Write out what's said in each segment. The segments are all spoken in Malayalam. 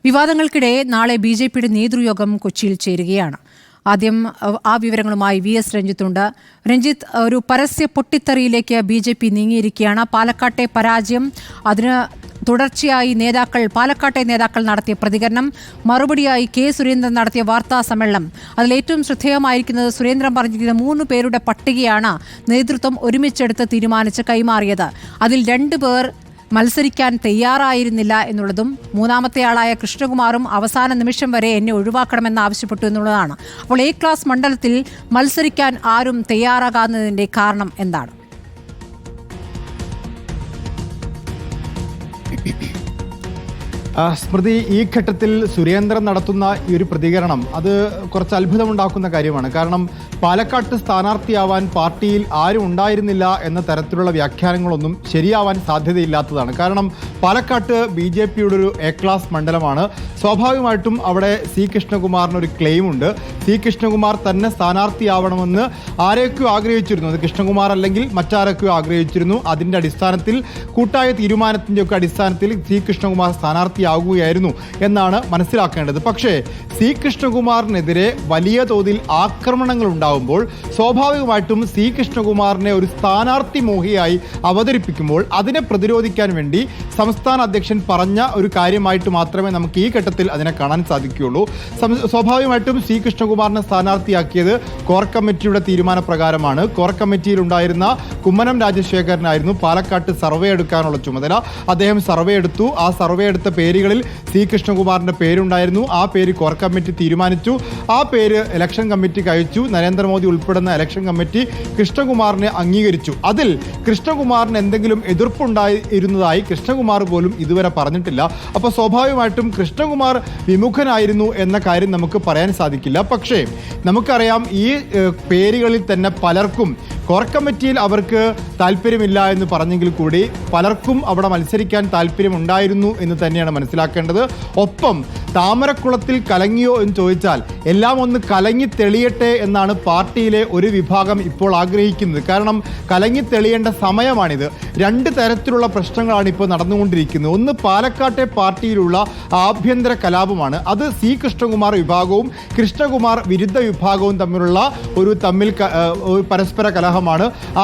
വിവാദങ്ങൾക്കിടെ നാളെ ബി.ജെ.പിയുടെ നേതൃയോഗം കൊച്ചിയിൽ ചേരുകയാണ്. ആദ്യം ആ വിവരങ്ങളുമായി വി.എസ്. രഞ്ജിത്തുണ്ട്. രഞ്ജിത്ത്, ഒരു പരസ്യ പൊട്ടിത്തെറിയിലേക്ക് ബി.ജെ.പി നീങ്ങിയിരിക്കുകയാണ്. പാലക്കാട്ടെ പരാജയം, അതിന് തുടർച്ചയായി പാലക്കാട്ടെ നേതാക്കൾ നടത്തിയ പ്രതികരണം, മറുപടിയായി കെ. സുരേന്ദ്രൻ നടത്തിയ വാർത്താ സമ്മേളനം. അതിലേറ്റവും ശ്രദ്ധേയമായിരിക്കുന്നത് സുരേന്ദ്രൻ പറഞ്ഞിരിക്കുന്ന 3 പേരുടെ പട്ടികയാണ് നേതൃത്വം ഒരുമിച്ചെടുത്ത് തീരുമാനിച്ച് കൈമാറിയത്. അതിൽ 2 പേർ മത്സരിക്കാൻ തയ്യാറായിരുന്നില്ല എന്നുള്ളതും മൂന്നാമത്തെയാളായ കൃഷ്ണകുമാറും അവസാന നിമിഷം വരെ എന്നെ ഒഴിവാക്കണമെന്ന് ആവശ്യപ്പെട്ടു എന്നുള്ളതാണ്. അപ്പോൾ എ ക്ലാസ് മണ്ഡലത്തിൽ മത്സരിക്കാൻ ആരും തയ്യാറാകാത്തതിന്റെ കാരണം എന്താണ്? സ്മൃതി, ഈ ഘട്ടത്തിൽ സുരേന്ദ്രൻ നടത്തുന്ന ഈ ഒരു പ്രതികരണം അത് കുറച്ച് അത്ഭുതമുണ്ടാക്കുന്ന കാര്യമാണ്. കാരണം പാലക്കാട്ട് സ്ഥാനാർത്ഥിയാവാൻ പാർട്ടിയിൽ ആരും ഉണ്ടായിരുന്നില്ല എന്ന തരത്തിലുള്ള വ്യാഖ്യാനങ്ങളൊന്നും ശരിയാവാൻ സാധ്യതയില്ലാത്തതാണ്. കാരണം പാലക്കാട്ട് ബി.ജെ.പിയുടെ ഒരു എ ക്ലാസ് മണ്ഡലമാണ്. സ്വാഭാവികമായിട്ടും അവിടെ സി കൃഷ്ണകുമാറിനൊരു ക്ലെയിമുണ്ട്. സി കൃഷ്ണകുമാർ തന്നെ സ്ഥാനാർത്ഥിയാവണമെന്ന് ആരെയൊക്കെയോ ആഗ്രഹിച്ചിരുന്നു. അത് കൃഷ്ണകുമാർ അല്ലെങ്കിൽ മറ്റാരൊക്കെയോ ആഗ്രഹിച്ചിരുന്നു. അതിൻ്റെ അടിസ്ഥാനത്തിൽ കൂട്ടായ തീരുമാനത്തിൻ്റെയൊക്കെ അടിസ്ഥാനത്തിൽ സി കൃഷ്ണകുമാർ സ്ഥാനാർത്ഥിയാകുകയായിരുന്നു എന്നാണ് മനസ്സിലാക്കേണ്ടത്. പക്ഷേ സി കൃഷ്ണകുമാറിനെതിരെ വലിയ തോതിൽ ആക്രമണങ്ങൾ ഉണ്ടാകുമ്പോൾ സ്വാഭാവികമായിട്ടും സി കൃഷ്ണകുമാറിനെ ഒരു സ്ഥാനാർത്ഥി മോഹിയായി അവതരിപ്പിക്കുമ്പോൾ അതിനെ പ്രതിരോധിക്കാൻ വേണ്ടി സംസ്ഥാന അധ്യക്ഷൻ പറഞ്ഞ ഒരു കാര്യമായിട്ട് മാത്രമേ നമുക്ക് ഈ ഘട്ടത്തിൽ അതിനെ കാണാൻ സാധിക്കുകയുള്ളൂ. സ്വാഭാവികമായിട്ടും സി കൃഷ്ണകുമാറിനെ സ്ഥാനാർത്ഥിയാക്കിയത് കോർ കമ്മിറ്റിയുടെ തീരുമാനപ്രകാരമാണ്. കോർ കമ്മിറ്റിയിൽ ഉണ്ടായിരുന്ന കുമ്മനം രാജശേഖരനായിരുന്നു പാലക്കാട്ട് സർവേ എടുക്കാനുള്ള ചുമതല. അദ്ദേഹം സർവേ എടുത്തു. ആ സർവേ എടുത്ത പേരുകളിൽ സി കൃഷ്ണകുമാറിന്റെ പേരുണ്ടായിരുന്നു. ആ പേര് കോർ കമ്മിറ്റി തീരുമാനിച്ചു. ആ പേര് ഇലക്ഷൻ കമ്മിറ്റിക്ക് അയച്ചു. നരേന്ദ്രമോദി ഉൾപ്പെടുന്ന ഇലക്ഷൻ കമ്മിറ്റി കൃഷ്ണകുമാറിനെ അംഗീകരിച്ചു. അതിൽ കൃഷ്ണകുമാറിന് എന്തെങ്കിലും എതിർപ്പുണ്ടായിരുന്നതായി കൃഷ്ണകുമാർ പോലും ഇതുവരെ പറഞ്ഞിട്ടില്ല. അപ്പോൾ സ്വാഭാവികമായിട്ടും കൃഷ്ണകുമാർ വിമുഖനായിരുന്നു എന്ന കാര്യം നമുക്ക് പറയാൻ സാധിക്കില്ല. പക്ഷേ നമുക്കറിയാം, ഈ പേരുകളിൽ തന്നെ പലർക്കും കോർ കമ്മിറ്റിയിൽ അവർക്ക് താല്പര്യമില്ല എന്ന് പറഞ്ഞെങ്കിൽ കൂടി പലർക്കും അവിടെ മത്സരിക്കാൻ താല്പര്യമുണ്ടായിരുന്നു എന്ന് തന്നെയാണ് മനസ്സിലാക്കേണ്ടത്. ഒപ്പം താമരക്കുളത്തിൽ കലങ്ങിയോ എന്ന് ചോദിച്ചാൽ എല്ലാം ഒന്ന് കലങ്ങി തെളിയട്ടെ എന്നാണ് പാർട്ടിയിലെ ഒരു വിഭാഗം ഇപ്പോൾ ആഗ്രഹിക്കുന്നത്. കാരണം കലങ്ങി തെളിയേണ്ട സമയമാണിത്. 2 തരത്തിലുള്ള പ്രശ്നങ്ങളാണ് ഇപ്പോൾ നടന്നുകൊണ്ടിരിക്കുന്നത്. ഒന്ന് പാലക്കാട്ടെ പാർട്ടിയിലുള്ള ആഭ്യന്തര കലാപമാണ്. അത് സി കൃഷ്ണകുമാർ വിഭാഗവും കൃഷ്ണകുമാർ വിരുദ്ധ വിഭാഗവും തമ്മിലുള്ള ഒരു പരസ്പര കലഹമാണ്.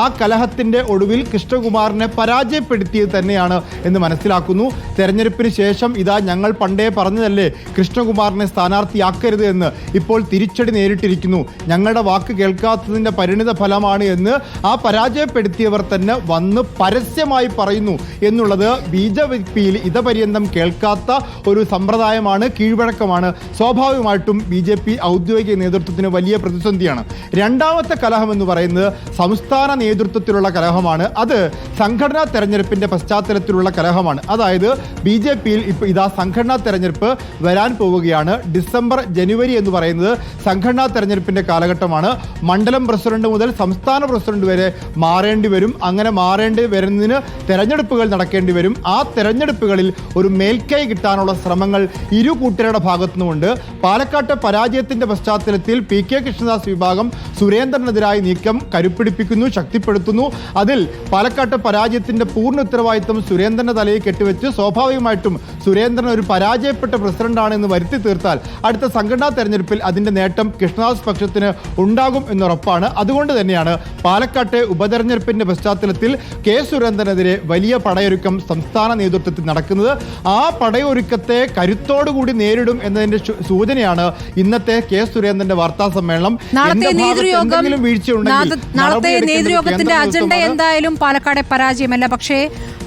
ആ കലഹത്തിന്റെ ഒടുവിൽ കൃഷ്ണകുമാറിനെ പരാജയപ്പെടുത്തിയത് തന്നെയാണ് എന്ന് മനസ്സിലാക്കുന്നു. തെരഞ്ഞെടുപ്പിന് ശേഷം ഇതാ ഞങ്ങൾ പണ്ടേ പറഞ്ഞതല്ലേ കൃഷ്ണകുമാറിനെ സ്ഥാനാർത്ഥിയാക്കരുത് എന്ന്, ഇപ്പോൾ തിരിച്ചടി നേരിട്ടിരിക്കുന്നു. ഞങ്ങളുടെ വാക്ക് കേൾക്കാത്തതിൻ്റെ പരിണിത ഫലമാണ് എന്ന് ആ പരാജയപ്പെടുത്തിയവർ തന്നെ വന്ന് പരസ്യമായി പറയുന്നു എന്നുള്ളത് ബി.ജെ.പിയിൽ ഇതപര്യന്തം കേൾക്കാത്ത ഒരു സമ്പ്രദായമാണ്, കീഴ്വഴക്കമാണ്. സ്വാഭാവികമായിട്ടും ബി.ജെ.പി ഔദ്യോഗിക നേതൃത്വത്തിന് വലിയ പ്രതിസന്ധിയാണ്. രണ്ടാമത്തെ കലഹം എന്ന് പറയുന്നത് സംസ്ഥാന നേതൃത്വത്തിലുള്ള കലഹമാണ്. അത് സംഘടനാ തെരഞ്ഞെടുപ്പിന്റെ പശ്ചാത്തലത്തിലുള്ള കലഹമാണ്. അതായത് ബി.ജെ.പിയിൽ ഇപ്പോൾ ഇതാ സംഘടനാ തെരഞ്ഞെടുപ്പ് വരാൻ പോവുകയാണ്. ഡിസംബർ, ജനുവരി എന്ന് പറയുന്നത് സംഘടനാ തെരഞ്ഞെടുപ്പിന്റെ കാലഘട്ടമാണ്. മണ്ഡലം പ്രസിഡന്റ് മുതൽ സംസ്ഥാന പ്രസിഡന്റ് വരെ മാറേണ്ടി വരും. അങ്ങനെ മാറേണ്ടി വരുന്നതിന് തെരഞ്ഞെടുപ്പുകൾ നടക്കേണ്ടി വരും. ആ തെരഞ്ഞെടുപ്പുകളിൽ ഒരു മേൽക്കൈ കിട്ടാനുള്ള ശ്രമങ്ങൾ ഇരു കൂട്ടരുടെ ഭാഗത്തുനിന്നുമുണ്ട്. പാലക്കാട്ടെ പരാജയത്തിന്റെ പശ്ചാത്തലത്തിൽ പി.കെ. കൃഷ്ണദാസ് വിഭാഗം സുരേന്ദ്രനെതിരായ നീക്കം കരുപ്പിടിപ്പിക്കുന്നു, ശക്തിപ്പെടുത്തുന്നു. അതിൽ പാലക്കാട്ടെ പരാജയത്തിന്റെ പൂർണ്ണ ഉത്തരവാദിത്വം സുരേന്ദ്രന്റെ തലയിൽ കെട്ടിവെച്ച് സ്വാഭാവികമായിട്ടും സുരേന്ദ്രൻ ഒരു പരാജയപ്പെട്ട പ്രസിഡന്റാണെന്ന് വരുത്തി തീർത്താൽ അടുത്ത സംഘടനാ തെരഞ്ഞെടുപ്പിൽ അതിന്റെ നേട്ടം കൃഷ്ണദാസ് പക്ഷത്തിന് ഉണ്ടാകും എന്നുറപ്പാണ്. അതുകൊണ്ട് തന്നെയാണ് പാലക്കാട്ടെ ഉപതെരഞ്ഞെടുപ്പിന്റെ പശ്ചാത്തലത്തിൽ കെ. സുരേന്ദ്രനെതിരെ വലിയ പടയൊരുക്കം സംസ്ഥാന നേതൃത്വത്തിൽ നടക്കുന്നത്. ആ പടയൊരുക്കത്തെ കരുത്തോടുകൂടി നേരിടും എന്നതിന്റെ സൂചനയാണ് ഇന്നത്തെ കെ. സുരേന്ദ്രന്റെ വാർത്താ സമ്മേളനം. നാളത്തെ നേതൃയോഗത്തിന്റെ അജണ്ട എന്തായാലും പാലക്കാടെ പരാജയമല്ല. പക്ഷേ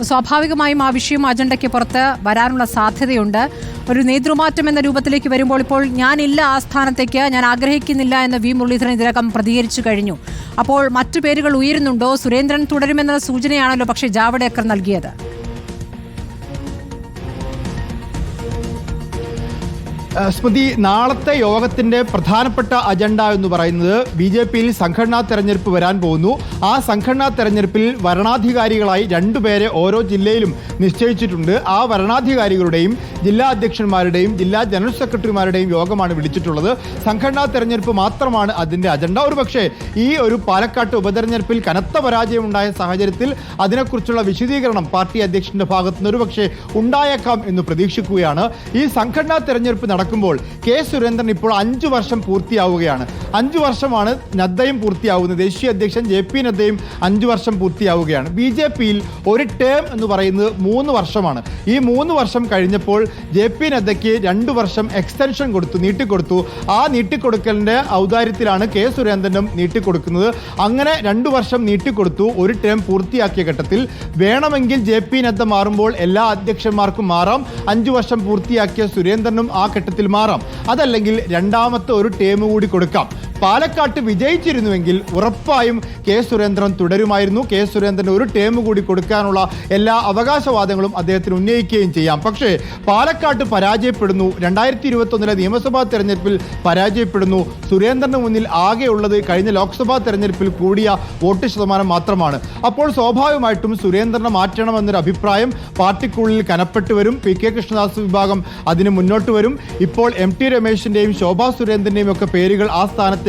സ്വാഭാവികമായും ആ വിഷയം അജണ്ടയ്ക്ക് പുറത്ത് വരാനുള്ള സാധ്യതയുണ്ട്. ഒരു നേതൃമാറ്റം എന്ന രൂപത്തിലേക്ക് വരുമ്പോൾ ഇപ്പോൾ ഞാനില്ല ആ സ്ഥാനത്തേക്ക്, ഞാൻ ആഗ്രഹിക്കുന്നില്ല എന്ന് വി. മുരളീധരൻ ഇതിനകം പ്രതികരിച്ചു കഴിഞ്ഞു. അപ്പോൾ മറ്റു പേരുകൾ ഉയരുന്നുണ്ടോ? സുരേന്ദ്രൻ തുടരുമെന്ന സൂചനയാണല്ലോ പക്ഷേ ജാവ്ദേക്കർ നൽകിയത്. സ്മൃതി, നാളത്തെ യോഗത്തിന്റെ പ്രധാനപ്പെട്ട അജണ്ട എന്ന് പറയുന്നത് BJPയിൽ സംഘടനാ തെരഞ്ഞെടുപ്പ് വരാൻ പോകുന്നു. ആ സംഘടനാ തെരഞ്ഞെടുപ്പിൽ വരണാധികാരികളായി 2 പേരെ ഓരോ ജില്ലയിലും നിശ്ചയിച്ചിട്ടുണ്ട്. ആ വരണാധികാരികളുടെയും ജില്ലാ അധ്യക്ഷന്മാരുടെയും ജില്ലാ ജനറൽ സെക്രട്ടറിമാരുടെയും യോഗമാണ് വിളിച്ചിട്ടുള്ളത്. സംഘടനാ തെരഞ്ഞെടുപ്പ് മാത്രമാണ് അതിന്റെ അജണ്ട. ഒരുപക്ഷെ ഈ ഒരു പാലക്കാട്ട് ഉപതെരഞ്ഞെടുപ്പിൽ കനത്ത പരാജയമുണ്ടായ സാഹചര്യത്തിൽ അതിനെക്കുറിച്ചുള്ള വിശദീകരണം പാർട്ടി അധ്യക്ഷന്റെ ഭാഗത്തുനിന്ന് ഒരുപക്ഷെ ഉണ്ടായേക്കാം എന്ന് പ്രതീക്ഷിക്കുകയാണ്. ഈ സംഘടനാ തെരഞ്ഞെടുപ്പ് നടക്കുമ്പോൾ കെ സുരേന്ദ്രൻ ഇപ്പോൾ 5 വർഷം പൂർത്തിയാവുകയാണ്. 5 വർഷമാണ് നദ്ദയും പൂർത്തിയാവുന്നത്. ദേശീയ അധ്യക്ഷൻ JP നദ്ദയും 5 വർഷം പൂർത്തിയാവുകയാണ്. BJPയിൽ ഒരു ടേം എന്ന് പറയുന്നത് 3 വർഷമാണ്. ഈ 3 വർഷം കഴിഞ്ഞപ്പോൾ JP നദ്ദയ്ക്ക് 2 വർഷം എക്സ്റ്റൻഷൻ നീട്ടിക്കൊടുത്തു. ആ നീട്ടിക്കൊടുക്കലിന്റെ ഔദാര്യത്തിലാണ് കെ സുരേന്ദ്രനും നീട്ടിക്കൊടുക്കുന്നത്. അങ്ങനെ 2 വർഷം നീട്ടിക്കൊടുത്തു. ഒരു ടേം പൂർത്തിയാക്കിയ ഘട്ടത്തിൽ വേണമെങ്കിൽ JP നദ്ദ മാറുമ്പോൾ എല്ലാ അധ്യക്ഷന്മാർക്കും മാറാം. 5 വർഷം പൂർത്തിയാക്കിയ സുരേന്ദ്രനും ആ ഘട്ടത്തിൽ മാറാം. അതല്ലെങ്കിൽ രണ്ടാമത്തെ ഒരു ടേം കൂടി കൊടുക്കാം. പാലക്കാട്ട് വിജയിച്ചിരുന്നുവെങ്കിൽ ഉറപ്പായും കെ സുരേന്ദ്രൻ തുടരുമായിരുന്നു. കെ സുരേന്ദ്രന് ഒരു ടേം കൂടി കൊടുക്കാനുള്ള എല്ലാ അവകാശവാദങ്ങളും അദ്ദേഹത്തിന് ഉന്നയിക്കുകയും ചെയ്യാം. പക്ഷേ പാലക്കാട്ട് പരാജയപ്പെടുന്നു. 2021 നിയമസഭാ തെരഞ്ഞെടുപ്പിൽ പരാജയപ്പെടുന്നു. സുരേന്ദ്രന് മുന്നിൽ ആകെയുള്ളത് കഴിഞ്ഞ ലോക്സഭാ തെരഞ്ഞെടുപ്പിൽ കൂടിയ വോട്ട് ശതമാനം മാത്രമാണ്. അപ്പോൾ സ്വാഭാവികമായിട്ടും സുരേന്ദ്രനെ മാറ്റണമെന്നൊരു അഭിപ്രായം പാർട്ടിക്കുള്ളിൽ കനപ്പെട്ടു വരും. PK കൃഷ്ണദാസ് വിഭാഗം അതിന് മുന്നോട്ട് വരും. ഇപ്പോൾ MT രമേശിന്റെയും ശോഭാ സുരേന്ദ്രന്റെയും ഒക്കെ പേരുകൾ ആ സ്ഥാനത്തേക്ക്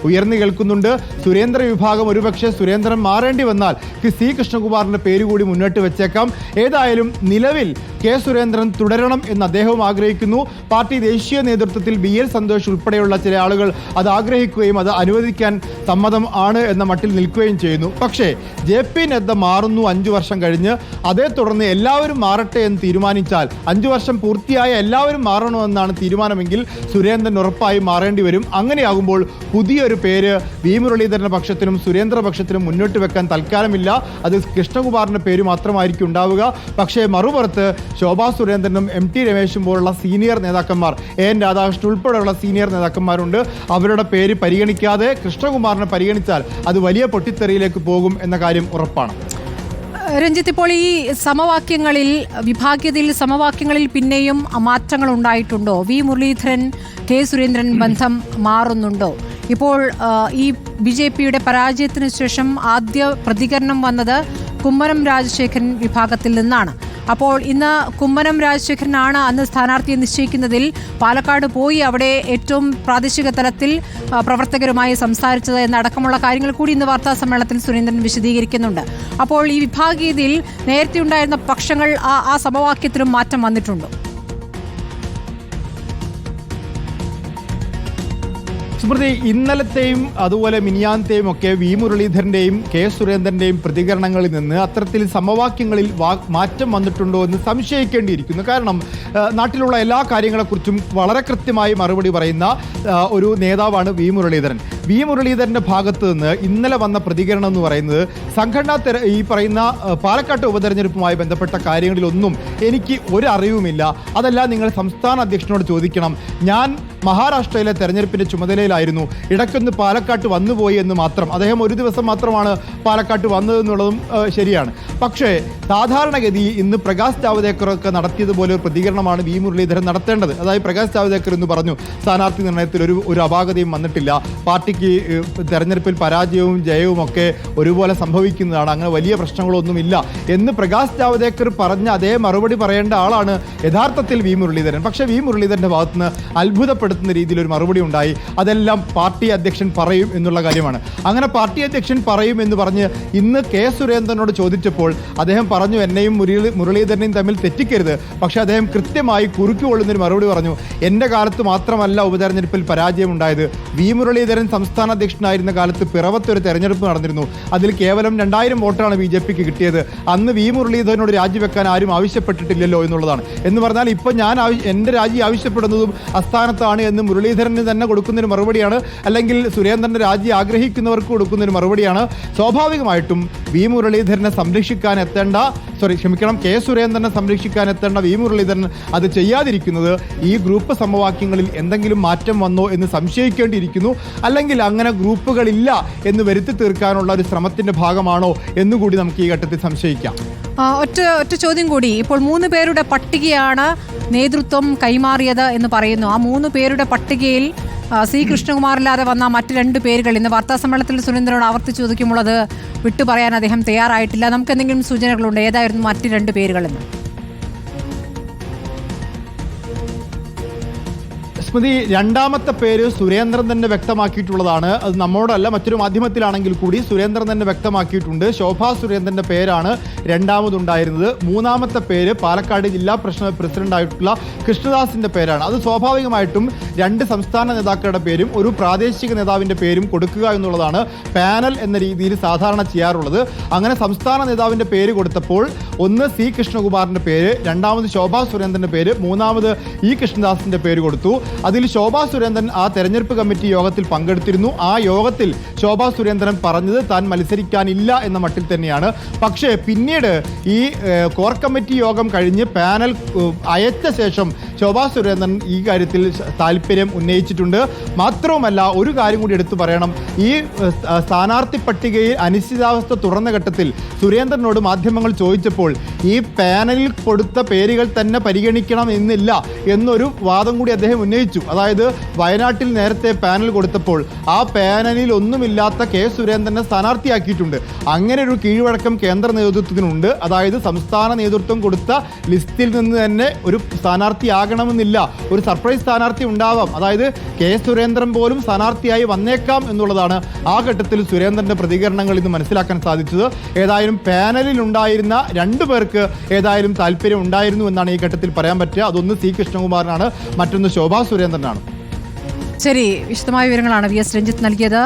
ഉയർന്നു കേൾക്കുന്നുണ്ട്. സുരേന്ദ്ര വിഭാഗം ഒരുപക്ഷെ സുരേന്ദ്രൻ മാറേണ്ടി വന്നാൽ C കൃഷ്ണകുമാറിന്റെ പേര് കൂടി മുന്നോട്ട് വെച്ചേക്കാം. ഏതായാലും നിലവിൽ കെ സുരേന്ദ്രൻ തുടരണം എന്ന് അദ്ദേഹവും ആഗ്രഹിക്കുന്നു. പാർട്ടി ദേശീയ നേതൃത്വത്തിൽ BL സന്തോഷ് ഉൾപ്പെടെയുള്ള ചില ആളുകൾ അത് ആഗ്രഹിക്കുകയും അത് അനുവദിക്കാൻ സമ്മതം ആണ് എന്ന മട്ടിൽ നിൽക്കുകയും ചെയ്യുന്നു. പക്ഷേ JP നദ്ദ മാറുന്നു 5 വർഷം കഴിഞ്ഞ്. അതേ തുടർന്ന് എല്ലാവരും മാറട്ടെ എന്ന് തീരുമാനിച്ചാൽ 5 വർഷം പൂർത്തിയായ എല്ലാവരും മാറണമെന്നാണ് തീരുമാനമെങ്കിൽ സുരേന്ദ്രൻ ഉറപ്പായും മാറേണ്ടി വരും. അങ്ങനെയാകുമ്പോൾ പുതിയൊരു പേര് വി മുരളീധരന്റെ പക്ഷത്തിനും സുരേന്ദ്ര പക്ഷത്തിനും മുന്നോട്ട് വെക്കാൻ തൽക്കാലമില്ല. അത് കൃഷ്ണകുമാറിന്റെ പേര് മാത്രമായിരിക്കും ഉണ്ടാവുക. പക്ഷേ മറുപുറത്ത് ശോഭാ സുരേന്ദ്രനും MT രമേശും പോലുള്ള സീനിയർ നേതാക്കന്മാർ, AN രാധാകൃഷ്ണൻ ഉൾപ്പെടെയുള്ള സീനിയർ നേതാക്കന്മാരുണ്ട്. അവരുടെ പേര് പരിഗണിക്കാതെ കൃഷ്ണകുമാറിനെ പരിഗണിച്ചാൽ അത് വലിയ പൊട്ടിത്തെറിയിലേക്ക് പോകും എന്ന കാര്യം ഉറപ്പാണ്. രഞ്ജിത്ത്, ഇപ്പോൾ ഈ സമവാക്യങ്ങളിൽ വിഭാഗീയതയിൽ സമവാക്യങ്ങളിൽ പിന്നെയും മാറ്റങ്ങൾ ഉണ്ടായിട്ടുണ്ടോ? വി മുരളീധരൻ കെ സുരേന്ദ്രൻ ബന്ധം മാറുന്നുണ്ടോ? ഇപ്പോൾ ഈ BJPയുടെ പരാജയത്തിന് ശേഷം ആദ്യ പ്രതികരണം വന്നത് കുമ്മനം രാജശേഖരൻ വിഭാഗത്തിൽ നിന്നാണ്. അപ്പോൾ ഇന്ന് കുമ്മനം രാജശേഖരനാണ് അന്ന് സ്ഥാനാർത്ഥിയെ നിശ്ചയിക്കുന്നതിൽ പാലക്കാട് പോയി അവിടെ ഏറ്റവും പ്രാദേശിക തലത്തിൽ പ്രവർത്തകരുമായി സംസാരിച്ചത് എന്നടക്കമുള്ള കാര്യങ്ങൾ കൂടി ഇന്ന് വാർത്താ സമ്മേളനത്തിൽ സുരേന്ദ്രൻ വിശദീകരിക്കുന്നുണ്ട്. അപ്പോൾ ഈ വിഭാഗീയതയിൽ നേരത്തെ ഉണ്ടായിരുന്ന പക്ഷങ്ങൾ ആ സമവാക്യത്തിലും മാറ്റം വന്നിട്ടുണ്ടോ? സ്മൃതി, ഇന്നലത്തെയും അതുപോലെ മിനിയാന്നത്തെയും ഒക്കെ വി മുരളീധരന്റെയും കെ സുരേന്ദ്രന്റെയും പ്രതികരണങ്ങളിൽ നിന്ന് അത്തരത്തിൽ സമവാക്യങ്ങളിൽ മാറ്റം വന്നിട്ടുണ്ടോ എന്ന് സംശയിക്കേണ്ടിയിരിക്കുന്നു. കാരണം നാട്ടിലുള്ള എല്ലാ കാര്യങ്ങളെക്കുറിച്ചും വളരെ കൃത്യമായി മറുപടി പറയുന്ന ഒരു നേതാവാണ് വി മുരളീധരൻ. വി മുരളീധരന്റെ ഭാഗത്ത് നിന്ന് ഇന്നലെ വന്ന പ്രതികരണം എന്ന് പറയുന്നത് ഈ പറയുന്ന പാലക്കാട്ട് ഉപതെരഞ്ഞെടുപ്പുമായി ബന്ധപ്പെട്ട കാര്യങ്ങളിലൊന്നും എനിക്ക് ഒരു അറിവുമില്ല. അതെല്ലാം നിങ്ങൾ സംസ്ഥാന അധ്യക്ഷനോട് ചോദിക്കണം. ഞാൻ മഹാരാഷ്ട്രയിലെ തെരഞ്ഞെടുപ്പിന്റെ ചുമതലയിലായിരുന്നു. ഇടയ്ക്കൊന്ന് പാലക്കാട്ട് വന്നുപോയി എന്ന് മാത്രം. അദ്ദേഹം ഒരു ദിവസം മാത്രമാണ് പാലക്കാട്ട് വന്നതെന്നുള്ളതും ശരിയാണ്. പക്ഷേ സാധാരണഗതി ഇന്ന് പ്രകാശ് ജാവ്ദേക്കറൊക്കെ നടത്തിയതുപോലെ ഒരു പ്രതികരണമാണ് വി മുരളീധരൻ നടത്തേണ്ടത്. അതായത് പ്രകാശ് ജാവ്ദേക്കർ എന്ന് പറഞ്ഞു സ്ഥാനാർത്ഥി നിർണയത്തിൽ ഒരു അപാകതയും വന്നിട്ടില്ല, പാർട്ടിക്ക് തെരഞ്ഞെടുപ്പിൽ പരാജയവും ജയവും ഒക്കെ ഒരുപോലെ സംഭവിക്കുന്നതാണ്, അങ്ങനെ വലിയ പ്രശ്നങ്ങളൊന്നുമില്ല എന്ന് പ്രകാശ് ജാവ്ദേക്കർ പറഞ്ഞ അതേ മറുപടി പറയേണ്ട ആളാണ് യഥാർത്ഥത്തിൽ വി മുരളീധരൻ. പക്ഷേ വി മുരളീധരന്റെ ഭാഗത്തുനിന്ന് അത്ഭുതപ്പെടുത്തുന്ന രീതിയിൽ ഒരു മറുപടി ഉണ്ടായി. അതെല്ലാം പാർട്ടി അധ്യക്ഷൻ പറയും എന്നുള്ള കാര്യമാണ്. അങ്ങനെ പാർട്ടി അധ്യക്ഷൻ പറയും എന്ന് പറഞ്ഞ് ഇന്ന് കെ സുരേന്ദ്രനോട് ചോദിച്ചപ്പോൾ അദ്ദേഹം പറഞ്ഞു, എന്നെയും മുരളീധരനെയും തമ്മിൽ തെറ്റിക്കരുത്. പക്ഷെ അദ്ദേഹം കൃത്യമായി കുറുക്കിക്കൊള്ളുന്നൊരു മറുപടി പറഞ്ഞു, എൻ്റെ കാലത്ത് മാത്രമല്ല ഉപതെരഞ്ഞെടുപ്പിൽ പരാജയം ഉണ്ടായത്. വി മുരളീധരൻ സംസ്ഥാന അധ്യക്ഷനായിരുന്ന കാലത്ത് പിറവത്തൊരു തെരഞ്ഞെടുപ്പ് നടന്നിരുന്നു. അതിൽ കേവലം 2000 വോട്ടാണ് BJPക്ക് കിട്ടിയത്. അന്ന് വി മുരളീധരനോട് രാജിവെക്കാൻ ആരും ആവശ്യപ്പെട്ടിട്ടില്ലല്ലോ എന്നുള്ളതാണ്. എന്ന് പറഞ്ഞാൽ ഇപ്പോൾ ഞാൻ എൻ്റെ രാജി ആവശ്യപ്പെടുന്നതും അസ്ഥാനത്താണ് എന്ന് മുരളീധരന് തന്നെ കൊടുക്കുന്നൊരു മറുപടിയാണ്. അല്ലെങ്കിൽ സുരേന്ദ്രന്റെ രാജി ആഗ്രഹിക്കുന്നവർക്ക് കൊടുക്കുന്നൊരു മറുപടിയാണ്. സ്വാഭാവികമായിട്ടും വി മുരളീധരനെ സംരക്ഷിക്കാൻ എത്തേണ്ട കെ സുരേന്ദ്രനെ സംരക്ഷിക്കാൻ എത്തേണ്ട വി മുരളീധരൻ അത് ചെയ്യാതിരിക്കുന്നത് ഈ ഗ്രൂപ്പ് സമവാക്യങ്ങളിൽ എന്തെങ്കിലും മാറ്റം വന്നോ എന്ന് സംശയിക്കേണ്ടിയിരിക്കുന്നു. അല്ലെങ്കിൽ അല്ലെങ്കിൽ അങ്ങനെ ഗ്രൂപ്പുകളില്ല എന്ന് വരുത്തി തീർക്കാനുള്ള ഒരു ശ്രമത്തിന്റെ ഭാഗമാണോ എന്നുകൂടി നമുക്ക് ഈ ഘട്ടത്തിൽ സംശയിക്കാം. ഒറ്റ ചോദ്യം കൂടി. ഇപ്പോൾ 3 പേരുടെ പട്ടികയാണ് നേതൃത്വം കൈമാറിയത് എന്ന് പറയുന്നു. ആ 3 പേരുടെ പട്ടികയിൽ സി കൃഷ്ണകുമാറില്ലാതെ വന്ന മറ്റ് 2 പേരുകൾ ഇന്ന് വാർത്താസമ്മേളനത്തിൽ സുരേന്ദ്രനോട് ആവർത്തിച്ച് ചോദിക്കുമ്പോൾ അത് വിട്ടുപറയാൻ അദ്ദേഹം തയ്യാറായിട്ടില്ല. നമുക്ക് എന്തെങ്കിലും സൂചനകളുണ്ട് ഏതായിരുന്നു മറ്റ് 2 പേരുകളെന്ന്? സ്മൃതി, രണ്ടാമത്തെ പേര് സുരേന്ദ്രൻ തന്നെ വ്യക്തമാക്കിയിട്ടുള്ളതാണ്. അത് നമ്മോടല്ല, മറ്റൊരു മാധ്യമത്തിലാണെങ്കിൽ കൂടി സുരേന്ദ്രൻ തന്നെ വ്യക്തമാക്കിയിട്ടുണ്ട്. ശോഭാ സുരേന്ദ്രന്റെ പേരാണ് രണ്ടാമതുണ്ടായിരുന്നത്. മൂന്നാമത്തെ പേര് പാലക്കാട് ജില്ലാ പ്രസിഡന്റായിട്ടുള്ള കൃഷ്ണദാസിന്റെ പേരാണ്. അത് സ്വാഭാവികമായിട്ടും 2 സംസ്ഥാന നേതാക്കളുടെ പേരും ഒരു പ്രാദേശിക നേതാവിന്റെ പേരും കൊടുക്കുക എന്നുള്ളതാണ് പാനൽ എന്ന രീതിയിൽ സാധാരണ ചെയ്യാറുള്ളത്. അങ്ങനെ സംസ്ഥാന നേതാവിന്റെ പേര് കൊടുത്തപ്പോൾ ഒന്ന് സി കൃഷ്ണകുമാറിന്റെ പേര്, രണ്ടാമത് ശോഭാ സുരേന്ദ്രന്റെ പേര്, മൂന്നാമത് ഇ കൃഷ്ണദാസിന്റെ പേര് കൊടുത്തു. അതിൽ ശോഭാ സുരേന്ദ്രൻ ആ തെരഞ്ഞെടുപ്പ് കമ്മിറ്റി യോഗത്തിൽ പങ്കെടുത്തിരുന്നു. ആ യോഗത്തിൽ ശോഭാ സുരേന്ദ്രൻ പറഞ്ഞത് താൻ മത്സരിക്കാനില്ല എന്ന മട്ടിൽ തന്നെയാണ്. പക്ഷേ പിന്നീട് ഈ കോർ കമ്മിറ്റി യോഗം കഴിഞ്ഞ് പാനൽ അയച്ച ശേഷം ശോഭാ സുരേന്ദ്രൻ ഈ കാര്യത്തിൽ താല്പര്യം ഉന്നയിച്ചിട്ടുണ്ട്. മാത്രവുമല്ല, ഒരു കാര്യം കൂടി എടുത്തു പറയണം. ഈ സ്ഥാനാർത്ഥി പട്ടികയിൽ അനിശ്ചിതാവസ്ഥ തുറന്ന ഘട്ടത്തിൽ സുരേന്ദ്രനോട് മാധ്യമങ്ങൾ ചോദിച്ചപ്പോൾ ഈ പാനലിൽ കൊടുത്ത പേരുകൾ തന്നെ പരിഗണിക്കണം എന്നില്ല എന്നൊരു വാദം കൂടി അദ്ദേഹം ഉന്നയിച്ചു. അതായത് വയനാട്ടിൽ നേരത്തെ പാനൽ കൊടുത്തപ്പോൾ ആ പാനലിൽ ഒന്നുമില്ലാത്ത കെ സുരേന്ദ്രനെ സ്ഥാനാർത്ഥിയാക്കിയിട്ടുണ്ട്. അങ്ങനെ ഒരു കീഴ്വഴക്കം കേന്ദ്ര നേതൃത്വത്തിനുണ്ട്. അതായത് സംസ്ഥാന നേതൃത്വം കൊടുത്ത ലിസ്റ്റിൽ നിന്ന് തന്നെ ഒരു സ്ഥാനാർത്ഥിയാകണമെന്നില്ല, ഒരു സർപ്രൈസ് സ്ഥാനാർത്ഥി ഉണ്ടാവാം. അതായത് കെ സുരേന്ദ്രൻ പോലും സ്ഥാനാർത്ഥിയായി വന്നേക്കാം എന്നുള്ളതാണ് ആ ഘട്ടത്തിൽ സുരേന്ദ്രന്റെ പ്രതികരണങ്ങൾ ഇന്ന് മനസ്സിലാക്കാൻ സാധിച്ചത്. ഏതായാലും പാനലിൽ ഉണ്ടായിരുന്ന 2 പേർക്ക് ഏതായാലും താല്പര്യം ഉണ്ടായിരുന്നു എന്നാണ് ഈ ഘട്ടത്തിൽ പറയാൻ പറ്റുക. അതൊന്ന് സി കൃഷ്ണകുമാറിനാണ്, മറ്റൊന്ന് ശോഭാ സുരേന്ദ്രനാണ്. ശരി, വിശദമായ വിവരങ്ങളാണ് വി എസ് രഞ്ജിത്ത് നൽകിയത്.